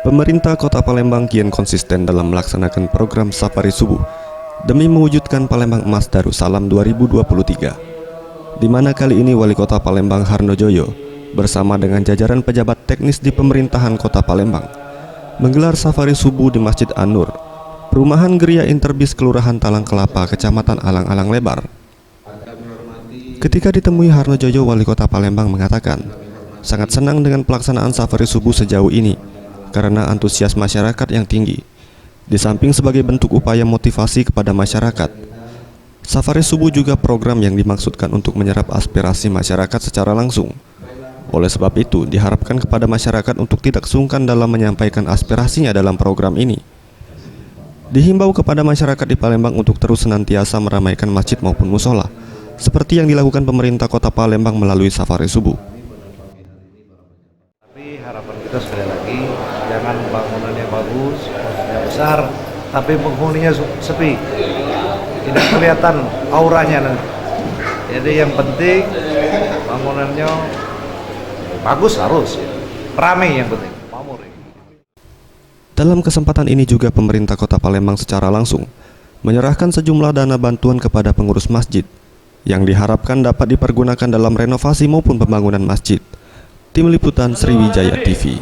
Pemerintah Kota Palembang kian konsisten dalam melaksanakan program Safari Subuh demi mewujudkan Palembang Emas Darussalam 2023, di mana kali ini Wali Kota Palembang Harnojoyo bersama dengan jajaran pejabat teknis di pemerintahan Kota Palembang menggelar Safari Subuh di Masjid An-Nur, Perumahan Geria Interbis Kelurahan Talang Kelapa, Kecamatan Alang-Alang Lebar. Ketika ditemui Harnojoyo, Wali Kota Palembang mengatakan sangat senang dengan pelaksanaan Safari Subuh sejauh ini karena antusias masyarakat yang tinggi. Di samping sebagai bentuk upaya motivasi kepada masyarakat, Safari Subuh juga program yang dimaksudkan untuk menyerap aspirasi masyarakat secara langsung. Oleh sebab itu, diharapkan kepada masyarakat untuk tidak sungkan dalam menyampaikan aspirasinya dalam program ini. Dihimbau kepada masyarakat di Palembang untuk terus senantiasa meramaikan masjid maupun musola, seperti yang dilakukan pemerintah Kota Palembang melalui Safari Subuh. Tapi harapan kita sekali lagi, jangan bangunannya bagus, bangunannya besar, tapi penghuninya sepi, tidak kelihatan auranya nanti. Jadi yang penting bangunannya bagus harus, ramai yang penting, makmur. Dalam kesempatan ini juga pemerintah Kota Palembang secara langsung menyerahkan sejumlah dana bantuan kepada pengurus masjid yang diharapkan dapat dipergunakan dalam renovasi maupun pembangunan masjid. Tim Liputan Sriwijaya TV.